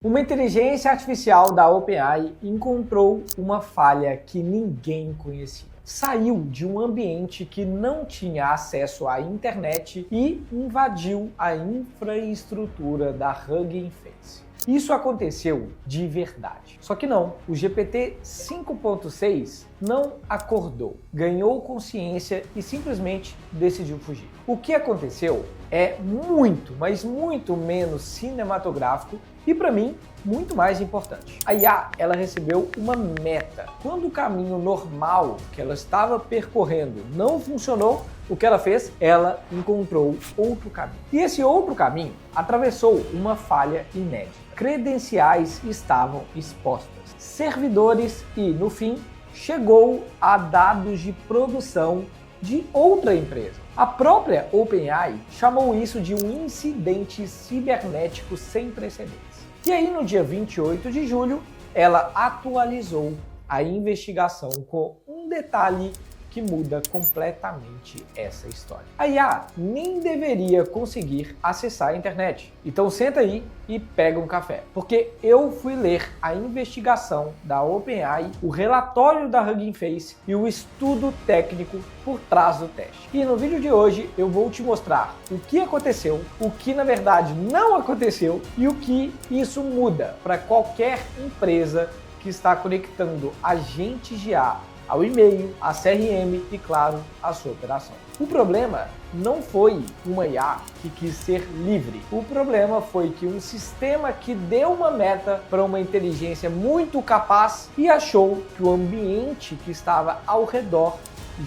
Uma inteligência artificial da OpenAI encontrou uma falha que ninguém conhecia. Saiu de um ambiente que não tinha acesso à internet e invadiu a infraestrutura da Hugging Face. Isso aconteceu de verdade. Só que não, o GPT 5.6 não acordou, ganhou consciência e simplesmente decidiu fugir. O que aconteceu é muito, mas muito menos cinematográfico e, para mim, muito mais importante. A IA, ela recebeu uma meta. Quando o caminho normal que ela estava percorrendo não funcionou, o que ela fez? Ela encontrou outro caminho. E esse outro caminho atravessou uma falha inédita. Credenciais estavam expostas, servidores e, no fim, chegou a dados de produção de outra empresa. A própria OpenAI chamou isso de um incidente cibernético sem precedentes. E aí, no dia 28 de julho, ela atualizou a investigação com um detalhe que muda completamente essa história. A IA nem deveria conseguir acessar a internet. Então senta aí e pega um café, porque eu fui ler a investigação da OpenAI, o relatório da Hugging Face e o estudo técnico por trás do teste. E no vídeo de hoje eu vou te mostrar o que aconteceu, o que na verdade não aconteceu e o que isso muda para qualquer empresa que está conectando agentes de IA ao e-mail, a CRM e, claro, a sua operação. O problema não foi uma IA que quis ser livre. O problema foi que um sistema que deu uma meta para uma inteligência muito capaz e achou que o ambiente que estava ao redor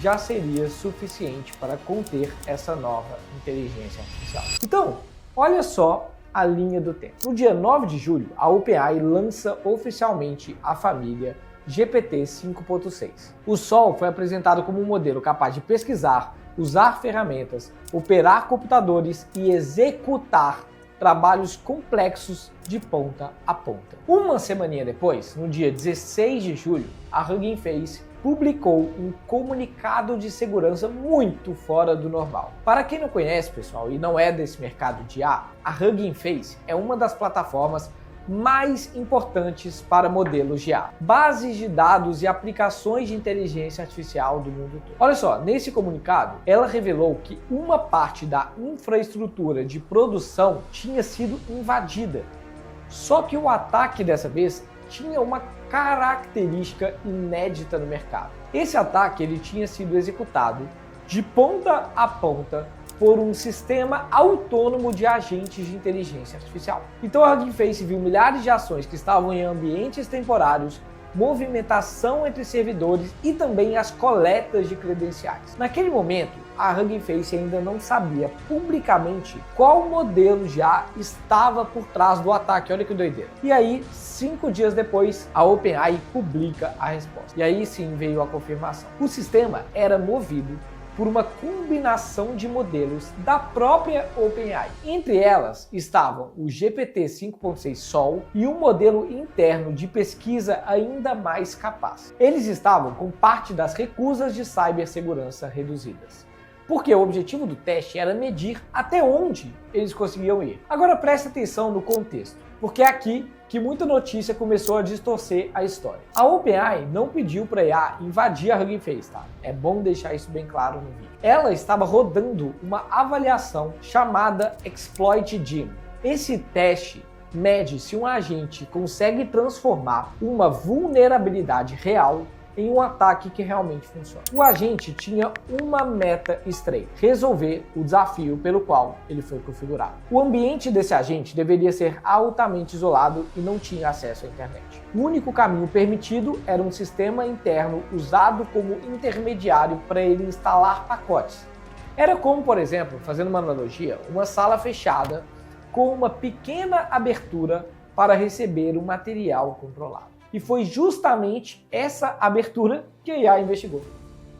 já seria suficiente para conter essa nova inteligência artificial. Então, olha só a linha do tempo. No dia 9 de julho, a OpenAI lança oficialmente a família GPT 5.6. O Sol foi apresentado como um modelo capaz de pesquisar, usar ferramentas, operar computadores e executar trabalhos complexos de ponta a ponta. Uma semaninha depois, no dia 16 de julho, a Hugging Face publicou um comunicado de segurança muito fora do normal. Para quem não conhece, pessoal, e não é desse mercado de IA, a Hugging Face é uma das plataformas mais importantes para modelos de IA, bases de dados e aplicações de inteligência artificial do mundo todo. Olha só, nesse comunicado, ela revelou que uma parte da infraestrutura de produção tinha sido invadida. Só que o ataque dessa vez tinha uma característica inédita no mercado. Esse ataque ele tinha sido executado de ponta a ponta por um sistema autônomo de agentes de inteligência artificial. Então a Hugging Face viu milhares de ações que estavam em ambientes temporários, movimentação entre servidores e também as coletas de credenciais. Naquele momento, a Hugging Face ainda não sabia publicamente qual modelo já estava por trás do ataque. Olha que doideira. E aí, 5 dias depois, a OpenAI publica a resposta. E aí sim veio a confirmação. O sistema era movido por uma combinação de modelos da própria OpenAI. Entre elas estavam o GPT 5.6 Sol e um modelo interno de pesquisa ainda mais capaz. Eles estavam com parte das recusas de cibersegurança reduzidas, porque o objetivo do teste era medir até onde eles conseguiam ir. Agora preste atenção no contexto, porque é aqui que muita notícia começou a distorcer a história. A OpenAI não pediu para a IA invadir a Hugging Face, tá? É bom deixar isso bem claro no vídeo. Ela estava rodando uma avaliação chamada Exploit Gym. Esse teste mede se um agente consegue transformar uma vulnerabilidade real em um ataque que realmente funciona. O agente tinha uma meta estreita: resolver o desafio pelo qual ele foi configurado. O ambiente desse agente deveria ser altamente isolado e não tinha acesso à internet. O único caminho permitido era um sistema interno usado como intermediário para ele instalar pacotes. Era como, por exemplo, fazendo uma analogia, uma sala fechada com uma pequena abertura para receber o material controlado. E foi justamente essa abertura que a IA investigou.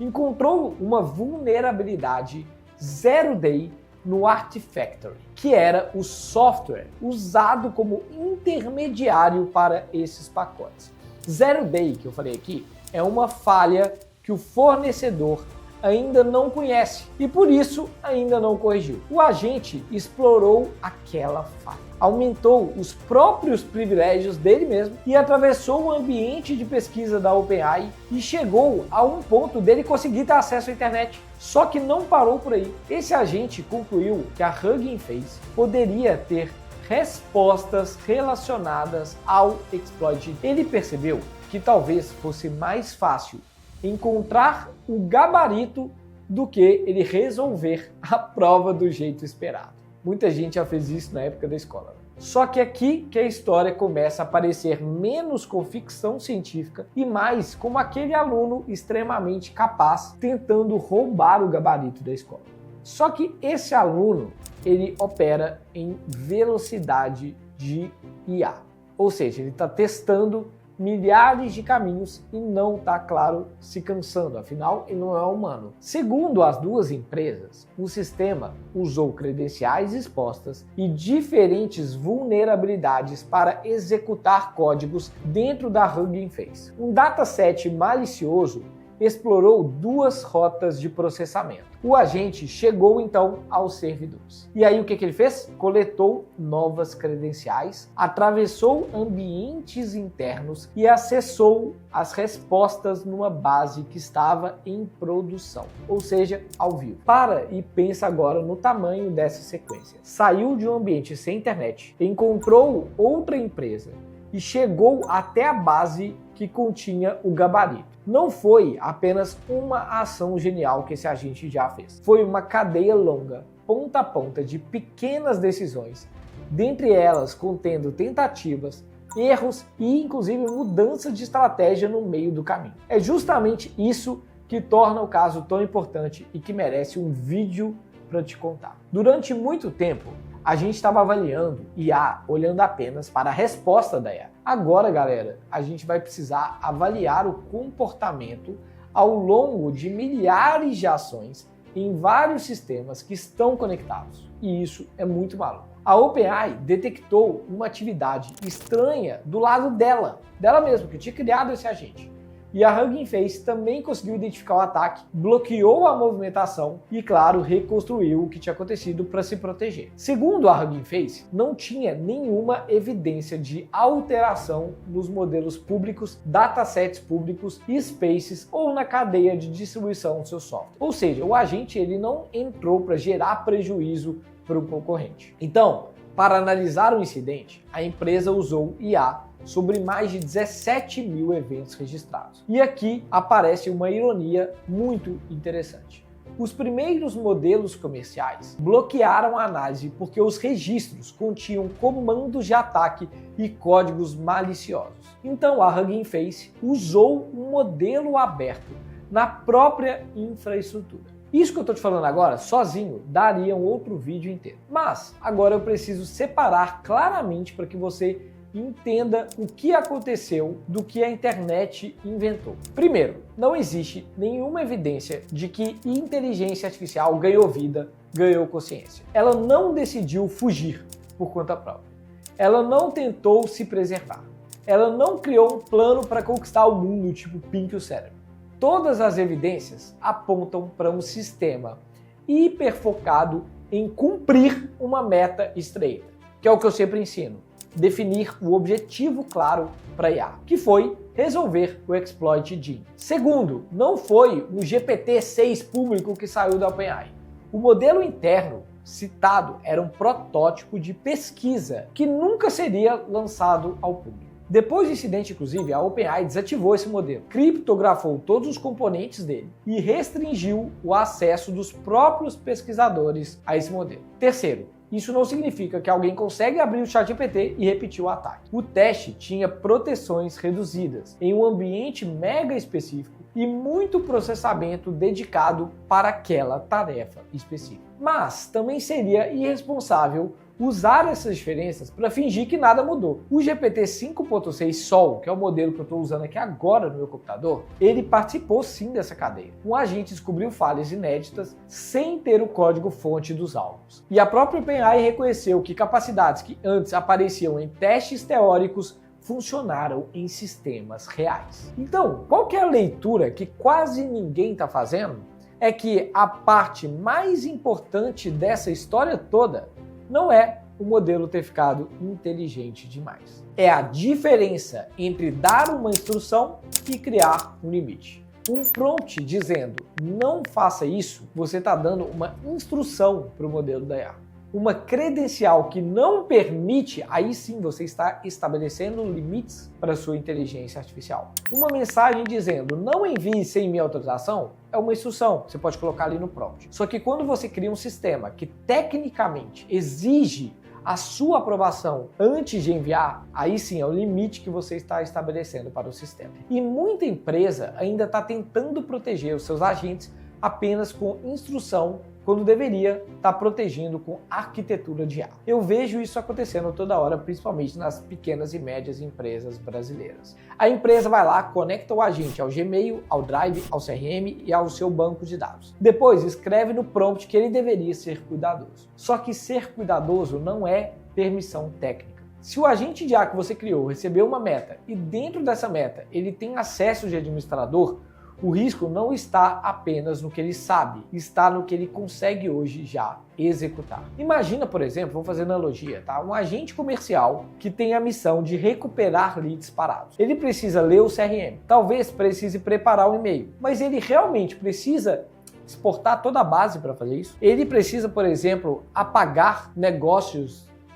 Encontrou uma vulnerabilidade Zero Day no Artifactory, que era o software usado como intermediário para esses pacotes. Zero Day, que eu falei aqui, é uma falha que o fornecedor ainda não conhece e por isso ainda não corrigiu. O agente explorou aquela falha. aumentou os próprios privilégios dele mesmo e atravessou o ambiente de pesquisa da OpenAI e chegou a um ponto dele conseguir ter acesso à internet. Só que não parou por aí. Esse agente concluiu que a Hugging Face poderia ter respostas relacionadas ao exploit. Ele percebeu que talvez fosse mais fácil encontrar o gabarito do que ele resolver a prova do jeito esperado. Muita gente já fez isso na época da escola. Só que aqui que a história começa a parecer menos com ficção científica e mais como aquele aluno extremamente capaz tentando roubar o gabarito da escola. Só que esse aluno, ele opera em velocidade de IA. Ou seja, ele está testando milhares de caminhos e não está, claro, se cansando, afinal ele não é humano. Segundo as duas empresas, o sistema usou credenciais expostas e diferentes vulnerabilidades para executar códigos dentro da Hugging Face. Um dataset malicioso explorou duas rotas de processamento. O agente chegou então aos servidores. E aí o que ele fez? Coletou novas credenciais, atravessou ambientes internos e acessou as respostas numa base que estava em produção, ou seja, ao vivo. Para e pensa agora no tamanho dessa sequência. Saiu de um ambiente sem internet, encontrou outra empresa e chegou até a base que continha o gabarito. Não foi apenas uma ação genial que esse agente já fez. Foi uma cadeia longa, ponta a ponta, de pequenas decisões, dentre elas contendo tentativas, erros e inclusive mudança de estratégia no meio do caminho. É justamente isso que torna o caso tão importante e que merece um vídeo para te contar. Durante muito tempo, a gente estava avaliando IA olhando apenas para a resposta da IA. Agora, galera, a gente vai precisar avaliar o comportamento ao longo de milhares de ações em vários sistemas que estão conectados. E isso é muito maluco. A OpenAI detectou uma atividade estranha do lado dela mesma, que tinha criado esse agente. E a Hugging Face também conseguiu identificar o ataque, bloqueou a movimentação e, claro, reconstruiu o que tinha acontecido para se proteger. Segundo a Hugging Face, não tinha nenhuma evidência de alteração nos modelos públicos, datasets públicos, spaces ou na cadeia de distribuição do seu software. Ou seja, o agente ele não entrou para gerar prejuízo para o concorrente. Então, para analisar o incidente, a empresa usou IA sobre mais de 17 mil eventos registrados. E aqui aparece uma ironia muito interessante. Os primeiros modelos comerciais bloquearam a análise porque os registros continham comandos de ataque e códigos maliciosos. Então a Hugging Face usou um modelo aberto na própria infraestrutura. Isso que eu estou te falando agora, sozinho, daria um outro vídeo inteiro. Mas agora eu preciso separar claramente para que você entenda o que aconteceu do que a internet inventou. Primeiro, não existe nenhuma evidência de que inteligência artificial ganhou vida, ganhou consciência. Ela não decidiu fugir por conta própria. Ela não tentou se preservar. Ela não criou um plano para conquistar o mundo, tipo Pink o cérebro. Todas as evidências apontam para um sistema hiperfocado em cumprir uma meta estreita, que é o que eu sempre ensino. Definir o objetivo claro para IA, que foi resolver o exploit Gene. Segundo, não foi um GPT-6 público que saiu da OpenAI. O modelo interno citado era um protótipo de pesquisa que nunca seria lançado ao público. Depois do incidente, inclusive, a OpenAI desativou esse modelo, criptografou todos os componentes dele e restringiu o acesso dos próprios pesquisadores a esse modelo. Terceiro, isso não significa que alguém consegue abrir o ChatGPT e repetir o ataque. O teste tinha proteções reduzidas em um ambiente mega específico e muito processamento dedicado para aquela tarefa específica. Mas também seria irresponsável usar essas diferenças para fingir que nada mudou. O GPT 5.6 Sol, que é o modelo que eu estou usando aqui agora no meu computador, ele participou sim dessa cadeia. Um agente descobriu falhas inéditas sem ter o código-fonte dos alvos. E a própria OpenAI reconheceu que capacidades que antes apareciam em testes teóricos funcionaram em sistemas reais. Então, qual que é a leitura que quase ninguém está fazendo? É que a parte mais importante dessa história toda não é o modelo ter ficado inteligente demais. É a diferença entre dar uma instrução e criar um limite. Um prompt dizendo não faça isso, você está dando uma instrução para o modelo da IA. Uma credencial que não permite, aí sim você está estabelecendo limites para a sua inteligência artificial. Uma mensagem dizendo não envie sem minha autorização é uma instrução, você pode colocar ali no prompt. Só que quando você cria um sistema que tecnicamente exige a sua aprovação antes de enviar, aí sim é o limite que você está estabelecendo para o sistema. E muita empresa ainda está tentando proteger os seus agentes apenas com instrução, quando deveria estar protegendo com arquitetura de IA. Eu vejo isso acontecendo toda hora, principalmente nas pequenas e médias empresas brasileiras. A empresa vai lá, conecta o agente ao Gmail, ao Drive, ao CRM e ao seu banco de dados. Depois escreve no prompt que ele deveria ser cuidadoso. Só que ser cuidadoso não é permissão técnica. Se o agente de IA que você criou recebeu uma meta e dentro dessa meta ele tem acesso de administrador, o risco não está apenas no que ele sabe, está no que ele consegue hoje já executar. Imagina, por exemplo, vamos fazer analogia, tá? Um agente comercial que tem a missão de recuperar leads parados. Ele precisa ler o CRM, talvez precise preparar o e-mail, mas ele realmente precisa exportar toda a base para fazer isso? Ele precisa, por exemplo, apagar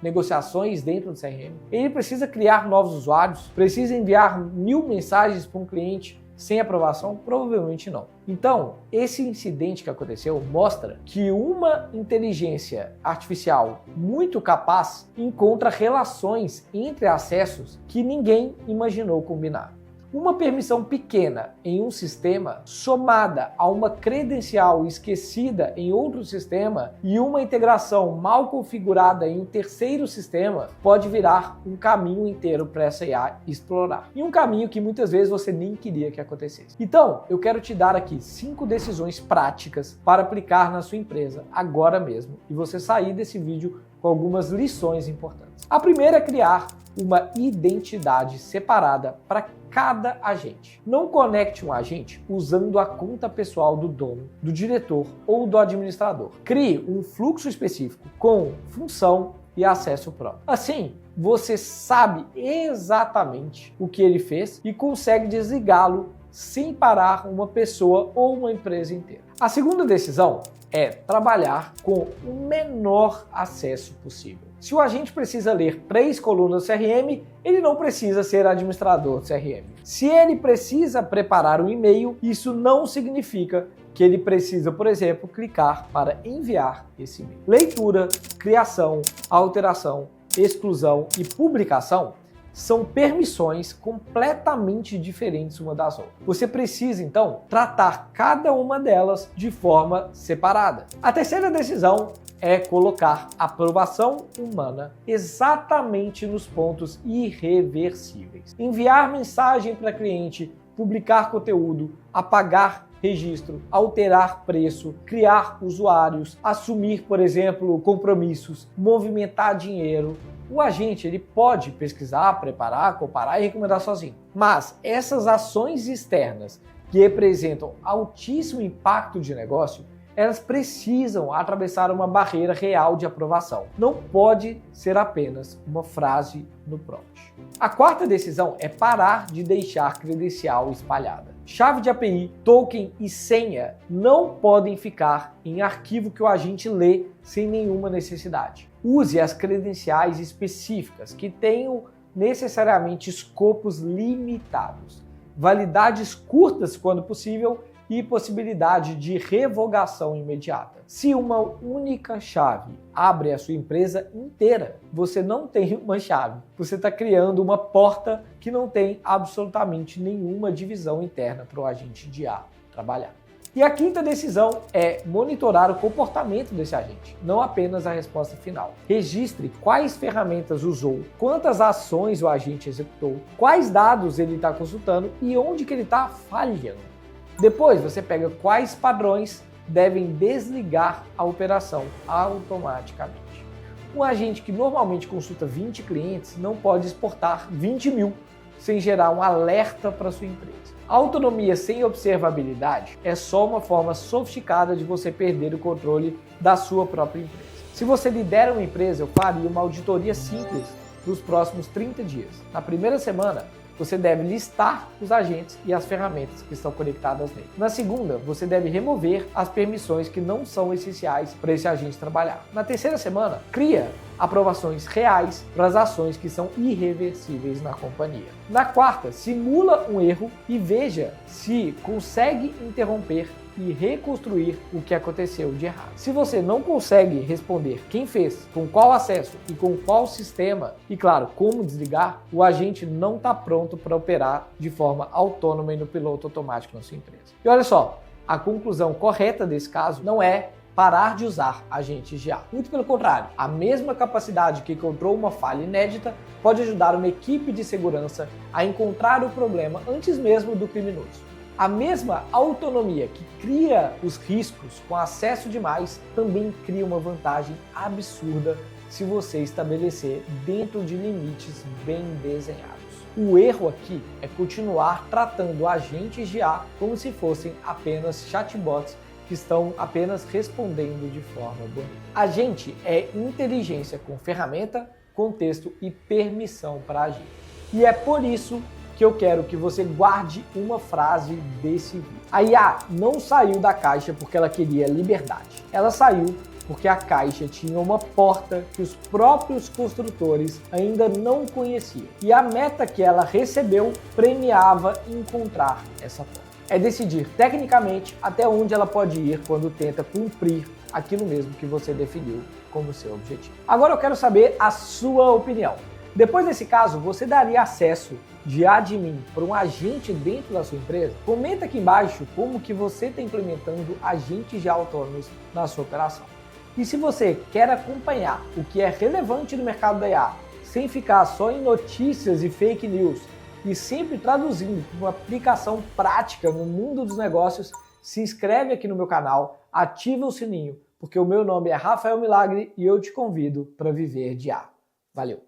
negociações dentro do CRM? Ele precisa criar novos usuários? Precisa enviar 1000 mensagens para um cliente sem aprovação? Provavelmente não. Então, esse incidente que aconteceu mostra que uma inteligência artificial muito capaz encontra relações entre acessos que ninguém imaginou combinar. Uma permissão pequena em um sistema, somada a uma credencial esquecida em outro sistema e uma integração mal configurada em um terceiro sistema, pode virar um caminho inteiro para essa IA explorar. E um caminho que muitas vezes você nem queria que acontecesse. Então, eu quero te dar aqui 5 decisões práticas para aplicar na sua empresa agora mesmo e você sair desse vídeo com algumas lições importantes. A primeira é criar uma identidade separada para cada agente. Não conecte um agente usando a conta pessoal do dono, do diretor ou do administrador. Crie um fluxo específico com função e acesso próprio. Assim, você sabe exatamente o que ele fez e consegue desligá-lo sem parar uma pessoa ou uma empresa inteira. A segunda decisão é trabalhar com o menor acesso possível. Se o agente precisa ler 3 colunas do CRM, ele não precisa ser administrador do CRM. Se ele precisa preparar um e-mail, isso não significa que ele precisa, por exemplo, clicar para enviar esse e-mail. Leitura, criação, alteração, exclusão e publicação são permissões completamente diferentes uma das outras. Você precisa, então, tratar cada uma delas de forma separada. A terceira decisão é colocar aprovação humana exatamente nos pontos irreversíveis. Enviar mensagem para cliente, publicar conteúdo, apagar registro, alterar preço, criar usuários, assumir, por exemplo, compromissos, movimentar dinheiro. O agente ele pode pesquisar, preparar, comparar e recomendar sozinho. Mas essas ações externas que representam altíssimo impacto de negócio, elas precisam atravessar uma barreira real de aprovação. Não pode ser apenas uma frase no prompt. A quarta decisão é parar de deixar credencial espalhada. Chave de API, token e senha não podem ficar em arquivo que o agente lê sem nenhuma necessidade. Use as credenciais específicas que tenham necessariamente escopos limitados, validades curtas quando possível e possibilidade de revogação imediata. Se uma única chave abre a sua empresa inteira, você não tem uma chave. Você está criando uma porta que não tem absolutamente nenhuma divisão interna para o agente de IA trabalhar. E a quinta decisão é monitorar o comportamento desse agente, não apenas a resposta final. Registre quais ferramentas usou, quantas ações o agente executou, quais dados ele está consultando e onde que ele está falhando. Depois você pega quais padrões devem desligar a operação automaticamente. Um agente que normalmente consulta 20 clientes não pode exportar 20.000 sem gerar um alerta para sua empresa. A autonomia sem observabilidade é só uma forma sofisticada de você perder o controle da sua própria empresa. Se você lidera uma empresa, eu faria uma auditoria simples dos próximos 30 dias. Na primeira semana, você deve listar os agentes e as ferramentas que estão conectadas nele. Na segunda, você deve remover as permissões que não são essenciais para esse agente trabalhar. Na terceira semana, cria aprovações reais para as ações que são irreversíveis na companhia. Na quarta, simula um erro e veja se consegue interromper e reconstruir o que aconteceu de errado. Se você não consegue responder quem fez, com qual acesso e com qual sistema, e claro, como desligar, o agente não está pronto para operar de forma autônoma e no piloto automático na sua empresa. E olha só, a conclusão correta desse caso não é parar de usar agentes de IA. Muito pelo contrário, a mesma capacidade que encontrou uma falha inédita pode ajudar uma equipe de segurança a encontrar o problema antes mesmo do criminoso. A mesma autonomia que cria os riscos com acesso demais também cria uma vantagem absurda se você estabelecer dentro de limites bem desenhados. O erro aqui é continuar tratando agentes de IA como se fossem apenas chatbots que estão apenas respondendo de forma bonita. Agente é inteligência com ferramenta, contexto e permissão para agir. E é por isso que eu quero que você guarde uma frase desse vídeo. A IA não saiu da caixa porque ela queria liberdade. Ela saiu porque a caixa tinha uma porta que os próprios construtores ainda não conheciam. E a meta que ela recebeu premiava encontrar essa porta. É decidir tecnicamente até onde ela pode ir quando tenta cumprir aquilo mesmo que você definiu como seu objetivo. Agora eu quero saber a sua opinião. Depois desse caso, você daria acesso de admin para um agente dentro da sua empresa? Comenta aqui embaixo como que você está implementando agentes de autônomos na sua operação. E se você quer acompanhar o que é relevante no mercado da IA, sem ficar só em notícias e fake news, e sempre traduzindo para uma aplicação prática no mundo dos negócios, se inscreve aqui no meu canal, ativa o sininho, porque o meu nome é Rafael Milagre e eu te convido para viver de IA. Valeu!